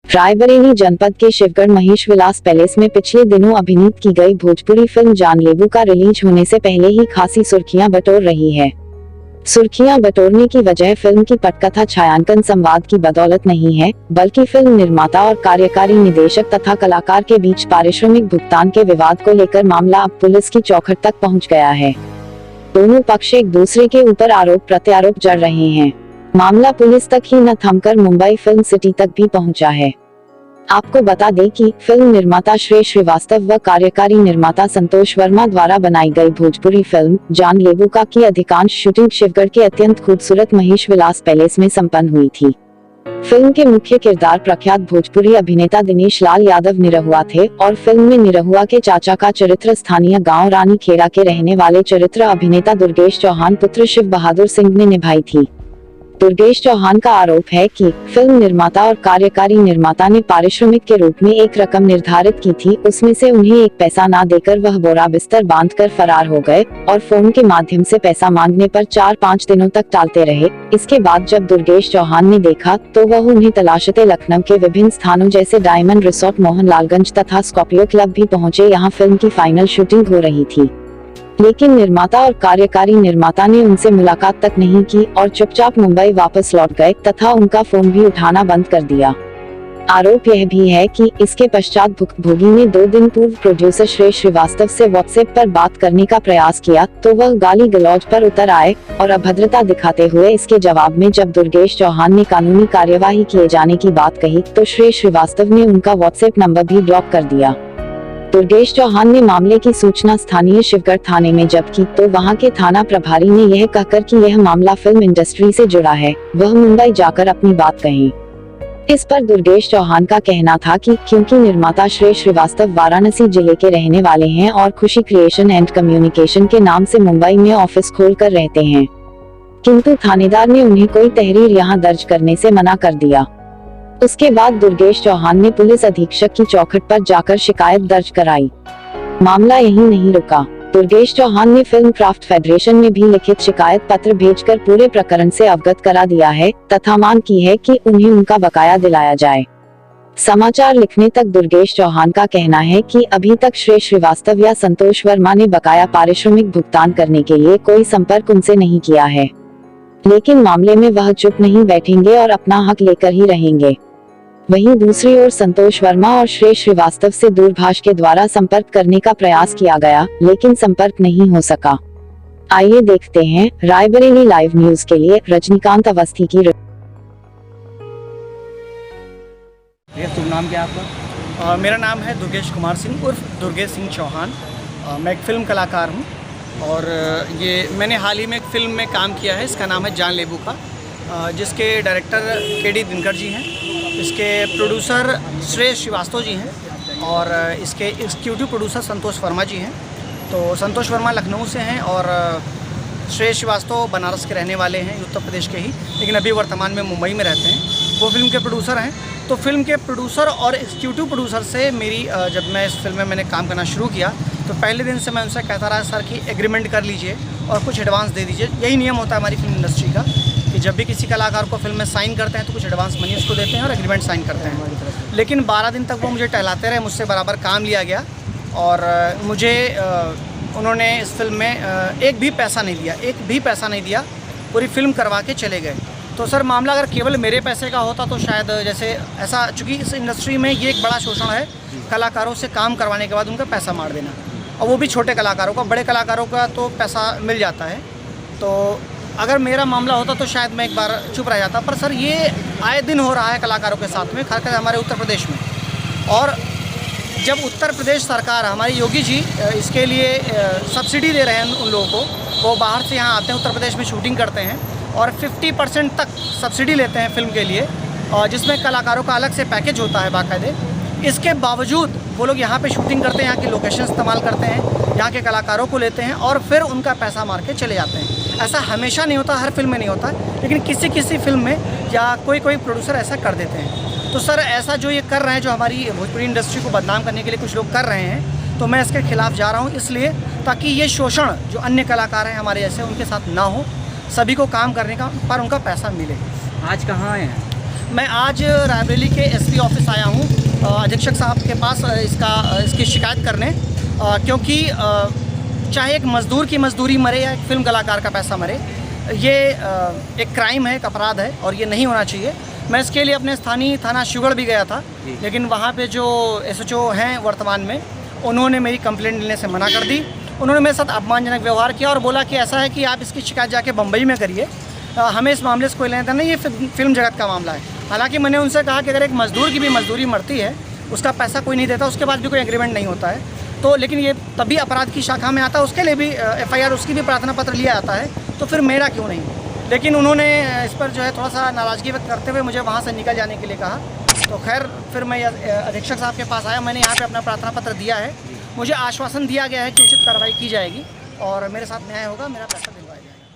रायबरेली जनपद के शिवगढ़ महेश विलास पैलेस में पिछले दिनों अभिनीत की गई भोजपुरी फिल्म जानलेवा का रिलीज होने से पहले ही खासी सुर्खियां बटोर रही है। सुर्खियां बटोरने की वजह फिल्म की पटकथा छायांकन संवाद की बदौलत नहीं है, बल्कि फिल्म निर्माता और कार्यकारी निदेशक तथा कलाकार के बीच पारिश्रमिक भुगतान के विवाद को लेकर मामला अब पुलिस की चौखट तक पहुंच गया है। दोनों पक्ष एक दूसरे के ऊपर आरोप प्रत्यारोप जड़ रहे हैं। मामला पुलिस तक ही न थमकर मुंबई फिल्म सिटी तक भी पहुंचा है। आपको बता दें कि फिल्म निर्माता श्रेयस श्रीवास्तव व कार्यकारी निर्माता संतोष वर्मा द्वारा बनाई गई भोजपुरी फिल्म जानलेवा की अधिकांश शूटिंग शिवगढ़ के अत्यंत खूबसूरत महेश विलास पैलेस में संपन्न हुई थी। फिल्म के मुख्य किरदार प्रख्यात भोजपुरी अभिनेता दिनेश लाल यादव निरहुआ थे और फिल्म में निरहुआ के चाचा का चरित्र स्थानीय गांव रानी खेड़ा के रहने वाले चरित्र अभिनेता दुर्गेश चौहान पुत्र शिव बहादुर सिंह ने निभाई थी। दुर्गेश चौहान का आरोप है कि फिल्म निर्माता और कार्यकारी निर्माता ने पारिश्रमिक के रूप में एक रकम निर्धारित की थी, उसमें से उन्हें एक पैसा ना देकर वह बोरा बिस्तर बांधकर फरार हो गए और फोन के माध्यम से पैसा मांगने पर 4-5 दिनों तक टालते रहे। इसके बाद जब दुर्गेश चौहान ने देखा तो वह उन्हें तलाशते लखनऊ के विभिन्न स्थानों जैसे डायमंड रिसोर्ट मोहनलालगंज तथा स्कॉर्पियो क्लब भी पहुँचे। यहाँ फिल्म की फाइनल शूटिंग हो रही थी, लेकिन निर्माता और कार्यकारी निर्माता ने उनसे मुलाकात तक नहीं की और चुपचाप मुंबई वापस लौट गए तथा उनका फोन भी उठाना बंद कर दिया। आरोप यह भी है कि इसके पश्चात भुक्तभोगी ने 2 दिन पूर्व प्रोड्यूसर श्रेयस श्रीवास्तव से व्हाट्सएप पर बात करने का प्रयास किया तो वह गाली गलौज पर उतर आए और अभद्रता दिखाते हुए इसके जवाब में जब दुर्गेश चौहान ने कानूनी कार्यवाही किए जाने की बात कही तो श्रेयस श्रीवास्तव ने उनका व्हाट्सएप नंबर भी ब्लॉक कर दिया। दुर्गेश चौहान ने मामले की सूचना स्थानीय शिवगढ़ थाने में जब की तो वहां के थाना प्रभारी ने यह कहकर कि यह मामला फिल्म इंडस्ट्री से जुड़ा है, वह मुंबई जाकर अपनी बात कहें। इस पर दुर्गेश चौहान का कहना था कि क्योंकि निर्माता श्रेयस श्रीवास्तव वाराणसी जिले के रहने वाले हैं और खुशी क्रिएशन एंड कम्युनिकेशन के नाम से मुंबई में ऑफिस खोलकर रहते हैं, किंतु थानेदार ने उन्हें कोई तहरीर यहाँ दर्ज करने से मना कर दिया। उसके बाद दुर्गेश चौहान ने पुलिस अधीक्षक की चौखट पर जाकर शिकायत दर्ज कराई। मामला यहीं नहीं रुका, दुर्गेश चौहान ने फिल्म क्राफ्ट फेडरेशन में भी लिखित शिकायत पत्र भेजकर पूरे प्रकरण से अवगत करा दिया है तथा मांग की है कि उन्हें उनका बकाया दिलाया जाए। समाचार लिखने तक दुर्गेश चौहान का कहना है कि अभी तक श्रेयस श्रीवास्तव या संतोष वर्मा ने बकाया पारिश्रमिक भुगतान करने के लिए कोई संपर्क उनसे नहीं किया है, लेकिन मामले में वह चुप नहीं बैठेंगे और अपना हक लेकर ही रहेंगे। वहीं दूसरी ओर संतोष वर्मा और श्रेयस श्रीवास्तव से दूरभाष के द्वारा संपर्क करने का प्रयास किया गया, लेकिन संपर्क नहीं हो सका। आइए देखते हैं रायबरेली लाइव न्यूज के लिए रजनीकांत अवस्थी की शुभ नाम क्या आपका? मेरा नाम है दुर्गेश कुमार सिंह उर्फ दुर्गेश सिंह चौहान। मैं एक फिल्म कलाकार हूँ और ये मैंने हाल ही में एक फिल्म में काम किया है, इसका नाम है जानलेवा, जिसके डायरेक्टर के.डी. दिनकर जी हैं, इसके प्रोड्यूसर श्रेयस श्रीवास्तव जी हैं और इसके एग्जीक्यूटिव प्रोड्यूसर संतोष वर्मा जी हैं। तो संतोष वर्मा लखनऊ से हैं और श्रेयस श्रीवास्तव बनारस के रहने वाले हैं, उत्तर प्रदेश के ही, लेकिन अभी वर्तमान में मुंबई में रहते हैं। वो फिल्म के प्रोड्यूसर हैं। तो फिल्म के प्रोड्यूसर और एग्जीक्यूटिव प्रोड्यूसर से मेरी जब मैं इस फिल्म में मैंने काम करना शुरू किया तो पहले दिन से मैं उनसे कहता रहा, सर कि एग्रीमेंट कर लीजिए और कुछ एडवांस दे दीजिए। यही नियम होता है हमारी फिल्म इंडस्ट्री का कि जब भी किसी कलाकार को फिल्म में साइन करते हैं तो कुछ एडवांस मनी उसको देते हैं और एग्रीमेंट साइन करते हैं। लेकिन 12 दिन तक वो मुझे टहलाते रहे, मुझसे बराबर काम लिया गया और मुझे उन्होंने इस फिल्म में एक भी पैसा नहीं दिया, पूरी फिल्म करवा के चले गए। तो सर मामला अगर केवल मेरे पैसे का होता तो शायद जैसे ऐसा, चूँकि इस इंडस्ट्री में ये एक बड़ा शोषण है, कलाकारों से काम करवाने के बाद उनका पैसा मार देना, और वो भी छोटे कलाकारों का। बड़े कलाकारों का तो पैसा मिल जाता है। तो अगर मेरा मामला होता तो शायद मैं एक बार चुप रह जाता, पर सर ये आए दिन हो रहा है कलाकारों के साथ में, खासकर हमारे उत्तर प्रदेश में। और जब उत्तर प्रदेश सरकार, हमारे योगी जी इसके लिए सब्सिडी दे रहे हैं उन लोगों को, वो बाहर से यहाँ आते हैं, उत्तर प्रदेश में शूटिंग करते हैं और 50% तक सब्सिडी लेते हैं फिल्म के लिए, और जिसमें कलाकारों का अलग से पैकेज होता है बाकायदे। इसके बावजूद वो लोग यहाँ पे शूटिंग करते हैं, यहाँ की लोकेशन इस्तेमाल करते हैं, यहाँ के कलाकारों को लेते हैं और फिर उनका पैसा मार के चले जाते हैं। ऐसा हमेशा नहीं होता, हर फिल्म में नहीं होता, लेकिन किसी किसी फिल्म में या कोई प्रोड्यूसर ऐसा कर देते हैं। तो सर ऐसा जो ये कर रहे हैं, जो हमारी भोजपुरी इंडस्ट्री को बदनाम करने के लिए कुछ लोग कर रहे हैं, तो मैं इसके खिलाफ़ जा रहा हूँ, इसलिए ताकि ये शोषण जो अन्य कलाकार हैं हमारे जैसे, उनके साथ ना हो, सभी को काम करने का पर उनका पैसा मिले। आज कहाँ आए हैं? मैं आज रायबरेली के एसपी ऑफिस आया हूँ अधीक्षक साहब के पास इसकी शिकायत करने, क्योंकि चाहे एक मज़दूर की मजदूरी मरे या एक फिल्म कलाकार का पैसा मरे, ये एक क्राइम है, एक अपराध है और ये नहीं होना चाहिए। मैं इसके लिए अपने स्थानीय थाना शिवगढ़ भी गया था, लेकिन वहाँ पे जो SHO हैं वर्तमान में, उन्होंने मेरी कंप्लेंट लेने से मना कर दी। उन्होंने मेरे साथ अपमानजनक व्यवहार किया और बोला कि ऐसा है कि आप इसकी शिकायत जाके बम्बई में करिए, हमें इस मामले से कोई लेना देना नहीं, ये फिल्म जगत का मामला है। हालांकि मैंने उनसे कहा कि अगर एक मज़दूर की भी मजदूरी मरती है, उसका पैसा कोई नहीं देता, उसके बाद भी कोई एग्रीमेंट नहीं होता है, तो लेकिन ये तभी अपराध की शाखा में आता है, उसके लिए भी FIR, उसकी भी प्रार्थना पत्र लिया जाता है, तो फिर मेरा क्यों नहीं। लेकिन उन्होंने इस पर जो है थोड़ा सा नाराज़गी व्यक्त करते हुए मुझे वहाँ से निकल जाने के लिए कहा। तो खैर फिर मैं अधीक्षक साहब के पास आया, मैंने यहाँ पे अपना प्रार्थना पत्र दिया है, मुझे आश्वासन दिया गया है कि उचित कार्रवाई की जाएगी और मेरे साथ न्याय होगा, मेरा पैसा दिलवाया जाएगा।